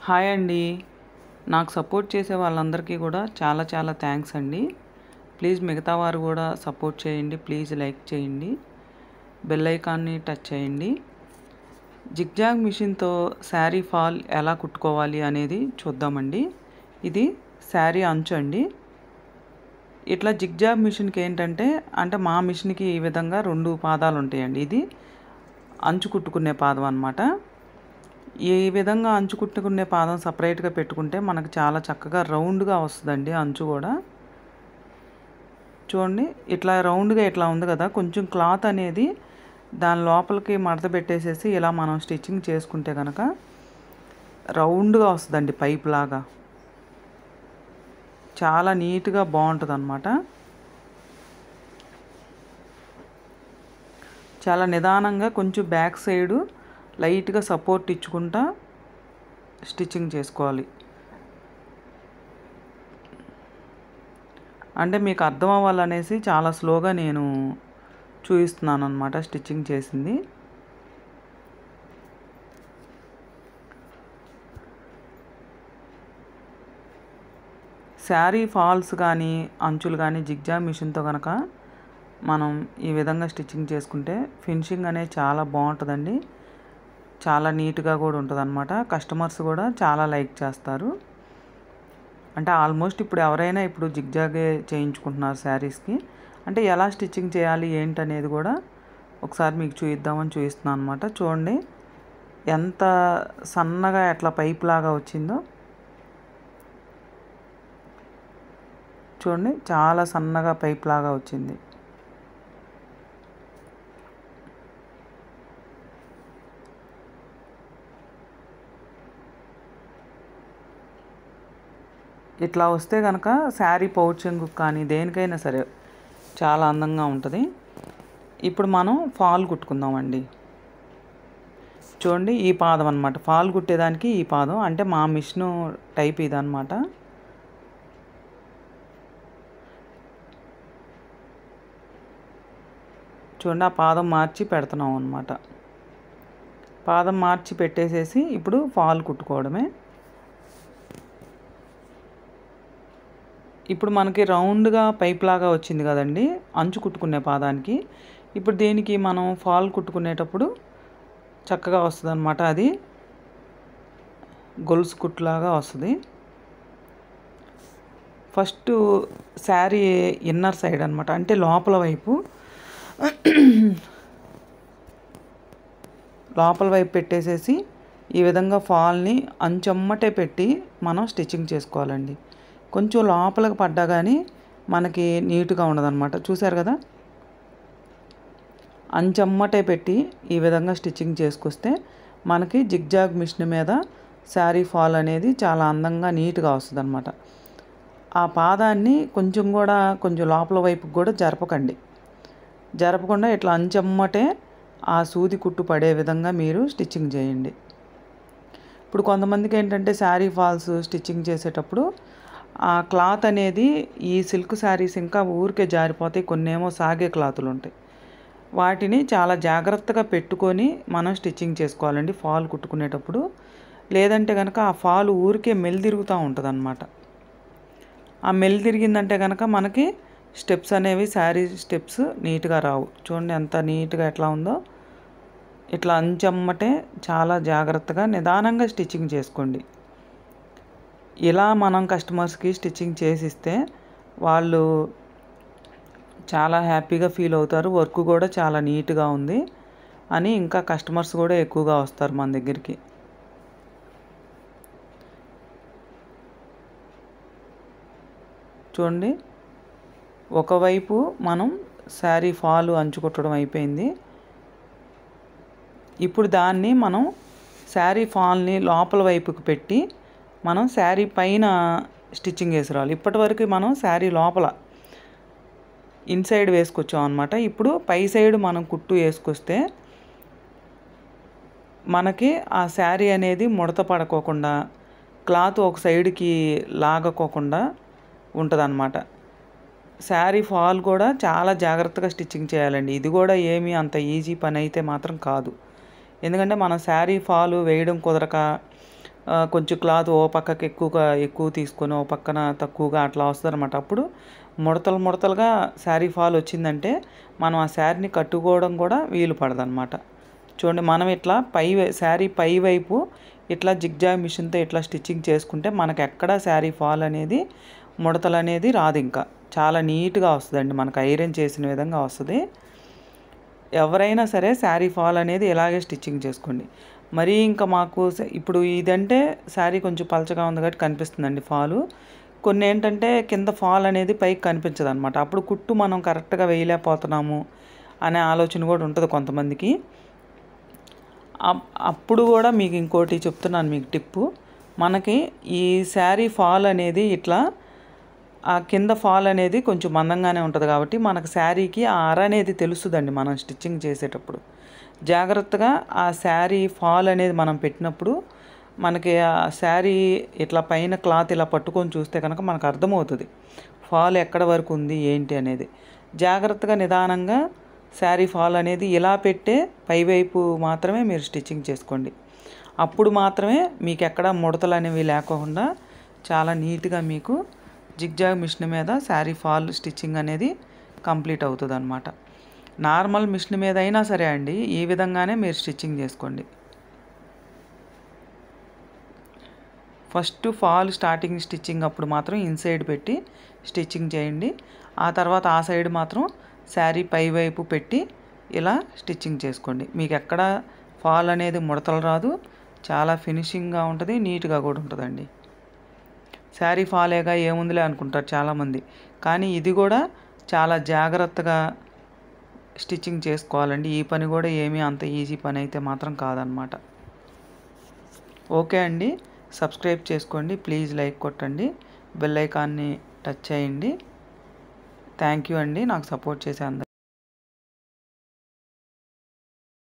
Hi అండి. నాకు support చేసే వాళ్ళందరికీ కూడా చాలా చాలా థ్యాంక్స్ అండి. ప్లీజ్ మిగతా వారు కూడా సపోర్ట్ చేయండి. ప్లీజ్ లైక్ చేయండి. బెల్ ఐకాన్ని టచ్ చేయండి. జిగ్జాగ్ మిషన్తో శారీ ఫాల్ ఎలా కుట్టుకోవాలి అనేది చూద్దామండి. ఇది శారీ అంచు అండి. ఇట్లా జిగ్జాగ్ మిషన్కి ఏంటంటే మా మిషన్కి ఈ విధంగా 2 పాదాలు ఉంటాయండి. ఇది అంచు కుట్టుకునే పాదం అన్నమాట. ఈ విధంగా అంచు కుట్టుకునే పాదం సపరేట్గా పెట్టుకుంటే మనకు చాలా చక్కగా రౌండ్గా వస్తుందండి. అంచు కూడా చూడండి, ఇట్లా రౌండ్గా ఇట్లా ఉంది కదా. కొంచెం క్లాత్ అనేది దాని లోపలికి మడత పెట్టేసేసి ఇలా మనం స్టిచ్చింగ్ చేసుకుంటే కనుక రౌండ్గా వస్తుందండి. పైప్ లాగా చాలా నీట్గా బాగుంటుంది అన్నమాట. చాలా నిదానంగా కొంచెం బ్యాక్ సైడు లైట్గా సపోర్ట్ ఇచ్చుకుంటా స్టిచ్చింగ్ చేసుకోవాలి. అంటే మీకు అర్థం అవ్వాలనేసి చాలా స్లోగా నేను చూపిస్తున్నాను అన్నమాట స్టిచ్చింగ్ చేసింది. శారీ ఫాల్స్ కానీ అంచులు కానీ జిగ్జాగ్ మిషన్తో కనుక మనం ఈ విధంగా స్టిచ్చింగ్ చేసుకుంటే ఫినిషింగ్ అనేది చాలా బాగుంటుందండి. చాలా నీట్గా కూడా ఉంటుంది అన్నమాట. కస్టమర్స్ కూడా చాలా లైక్ చేస్తారు. అంటే ఆల్మోస్ట్ ఇప్పుడు ఎవరైనా ఇప్పుడు జిగ్జాగే చేయించుకుంటున్నారు శారీస్కి. అంటే ఎలా స్టిచ్చింగ్ చేయాలి ఏంటనేది కూడా ఒకసారి మీకు చూపిద్దామని చూపిస్తున్నాను అన్నమాట. చూడండి ఎంత సన్నగా ఎట్లా పైప్ లాగా వచ్చిందో చూడండి, చాలా సన్నగా పైప్ లాగా వచ్చింది. ఇట్లా వస్తే కనుక శారీ పౌచింగ్ కానీ దేనికైనా సరే చాలా అందంగా ఉంటుంది. ఇప్పుడు మనం ఫాల్ కుట్టుకుందామండి. చూడండి, ఈ పాదం అన్నమాట. ఫాల్ కుట్టేదానికి ఈ పాదం అంటే మా మిషను టైప్ ఇదన్నమాట. చూడండి, ఆ పాదం మార్చి పెడుతున్నాం అన్నమాట. పాదం మార్చి పెట్టేసేసి ఇప్పుడు ఫాల్ కుట్టుకోవడమే. ఇప్పుడు మనకి రౌండ్గా పైప్ లాగా వచ్చింది కదండి అంచు కుట్టుకునే పాదానికి. ఇప్పుడు దీనికి మనం ఫాల్ కుట్టుకునేటప్పుడు చక్కగా వస్తుంది అన్నమాట. అది గొలుసు కుట్టులాగా వస్తుంది. ఫస్ట్ శారీ ఇన్నర్ సైడ్ అన్నమాట, అంటే లోపల వైపు పెట్టేసేసి ఈ విధంగా ఫాల్ని అంచమ్మటే పెట్టి మనం స్టిచ్చింగ్ చేసుకోవాలండి. కొంచెం లోపలికి పడ్డా కానీ మనకి నీట్గా ఉండదన్నమాట. చూసారు కదా, అంచమ్మటే పెట్టి ఈ విధంగా స్టిచ్చింగ్ చేసుకొస్తే మనకి జిగ్జాగ్ మిషన్ మీద శారీ ఫాల్ అనేది చాలా అందంగా నీట్గా వస్తుంది అన్నమాట. ఆ పాదాన్ని కొంచెం లోపల వైపుకి కూడా జరపకుండా ఇట్లా అంచమ్మటే ఆ సూది కుట్టు పడే విధంగా మీరు స్టిచ్చింగ్ చేయండి. ఇప్పుడు కొంతమందికి ఏంటంటే శారీ ఫాల్స్ స్టిచ్చింగ్ చేసేటప్పుడు ఆ క్లాత్ అనేది ఈ సిల్క్ శారీస్ ఇంకా ఊరికే జారిపోతాయి. కొన్నేమో సాగే క్లాతులు ఉంటాయి. వాటిని చాలా జాగ్రత్తగా పెట్టుకొని మనం స్టిచ్చింగ్ చేసుకోవాలండి ఫాల్ కుట్టుకునేటప్పుడు. లేదంటే కనుక ఆ ఫాల్ ఊరికే మెలితిరుగుతూ ఉంటుంది అన్నమాట. ఆ మెలితిరిగిందంటే కనుక మనకి స్టెప్స్ అనేవి శారీ స్టెప్స్ నీట్గా రావు. చూడండి ఎంత నీట్గా ఎట్లా ఉందో. ఇట్లా అంచమ్మటే చాలా జాగ్రత్తగా నిదానంగా స్టిచ్చింగ్ చేసుకోండి. ఇలా మనం కస్టమర్స్కి స్టిచ్చింగ్ చేసిస్తే వాళ్ళు చాలా హ్యాపీగా ఫీల్ అవుతారు. వర్క్ కూడా చాలా నీట్గా ఉంది అని ఇంకా కస్టమర్స్ కూడా ఎక్కువగా వస్తారు మన దగ్గరికి. చూడండి, ఒకవైపు మనం శారీ ఫాల్ అంచు కుట్టడం అయిపోయింది. ఇప్పుడు దాన్ని మనం శారీ ఫాల్ని లోపల వైపుకి పెట్టి మనం శారీ పైన స్టిచ్చింగ్ వేసుకోవాలి. ఇప్పటివరకు మనం శారీ లోపల ఇన్సైడ్ వేసుకొచ్చాం అన్నమాట. ఇప్పుడు పై సైడ్ మనం కుట్టు వేసుకొస్తే మనకి ఆ శారీ అనేది ముడత పడుకోకుండా క్లాత్ ఒక సైడ్కి లాగకోకుండా ఉంటుంది అన్నమాట. శారీ ఫాల్ కూడా చాలా జాగ్రత్తగా స్టిచ్చింగ్ చేయాలండి. ఇది కూడా ఏమీ అంత ఈజీ పని అయితే మాత్రం కాదు. ఎందుకంటే మనం శారీ ఫాల్ వేయడం కుదరక కొంచెం క్లాత్ ఓ పక్కకి ఎక్కువ తీసుకొని ఓ పక్కన తక్కువగా అట్లా వస్తుందన్నమాట. అప్పుడు ముడతలుగా శారీ ఫాల్ వచ్చిందంటే మనం ఆ శారీని కట్టుకోవడం కూడా వీలు పడదనమాట. చూడండి, మనం ఇట్లా శారీ పై వైపు ఇట్లా జిగ్జాగ్ మిషన్తో ఇట్లా స్టిచ్చింగ్ చేసుకుంటే మనకు ఎక్కడ శారీ ఫాల్ అనేది ముడతలు అనేది రాదు. ఇంకా చాలా నీట్గా వస్తుందండి, మనకు ఐరన్ చేసిన విధంగా వస్తుంది. ఎవరైనా సరే శారీ ఫాల్ అనేది ఇలాగే స్టిచ్చింగ్ చేసుకోండి. మరీ ఇంకా మాకు ఇప్పుడు ఇదంటే శారీ కొంచెం పలచగా ఉంది కాబట్టి కనిపిస్తుందండి ఫాలు. కొన్ని ఏంటంటే కింద ఫాల్ అనేది పైకి కనిపించదు అనమాట. అప్పుడు కుట్టు మనం కరెక్ట్గా వేయలేకపోతున్నాము అనే ఆలోచన కూడా ఉంటుంది కొంతమందికి. అప్పుడు కూడా మీకు ఇంకోటి చెప్తున్నాను, మీకు టిప్పు. మనకి ఈ శారీ ఫాల్ అనేది ఇట్లా ఆ కింద ఫాల్ అనేది కొంచెం మందంగానే ఉంటుంది కాబట్టి మనకు శారీకి ఆ అర అనేది తెలుస్తుందండి మనం స్టిచ్చింగ్ చేసేటప్పుడు. జాగ్రత్తగా ఆ శారీ ఫాల్ అనేది మనం పెట్టినప్పుడు మనకి ఆ శారీ ఇట్లా పైన క్లాత్ ఇలా పట్టుకొని చూస్తే కనుక మనకు అర్థమవుతుంది ఫాల్ ఎక్కడ వరకు ఉంది ఏంటి అనేది. జాగ్రత్తగా నిదానంగా శారీ ఫాల్ అనేది ఇలా పెట్టే పైవైపు మాత్రమే మీరు స్టిచ్చింగ్ చేసుకోండి. అప్పుడు మాత్రమే మీకు ఎక్కడ ముడతలు అనేవి లేకుండా చాలా నీట్గా మీకు జిగ్జాగ్ మిషన్ మీద శారీ ఫాల్ స్టిచ్చింగ్ అనేది కంప్లీట్ అవుతుంది అనమాట. నార్మల్ మిషన్ మీద అయినా సరే అండి ఈ విధంగానే మీరు స్టిచ్చింగ్ చేసుకోండి. ఫస్ట్ ఫాల్ స్టార్టింగ్ స్టిచ్చింగ్ అప్పుడు మాత్రం ఇన్సైడ్ పెట్టి స్టిచ్చింగ్ చేయండి. ఆ తర్వాత ఆ సైడ్ మాత్రం శారీ పై వైపు పెట్టి ఇలా స్టిచ్చింగ్ చేసుకోండి. మీకు ఎక్కడ ఫాల్ అనేది ముడతలు రాదు, చాలా ఫినిషింగ్గా ఉంటుంది, నీట్గా కూడా ఉంటుందండి. శారీ ఫాలేగా ఏముందిలే అనుకుంటారు చాలామంది, కానీ ఇది కూడా చాలా జాగ్రత్తగా స్టిచ్చింగ్ చేసుకోవాలండి. ఈ పని కూడా ఏమీ అంత ఈజీ పని అయితే మాత్రం కాదనమాట. ఓకే అండి, సబ్స్క్రైబ్ చేసుకోండి, ప్లీజ్ లైక్ కొట్టండి, బెల్ ఐకాన్ని టచ్ చేయండి. థ్యాంక్ యూ అండి నాకు సపోర్ట్ చేసే అందరికీ.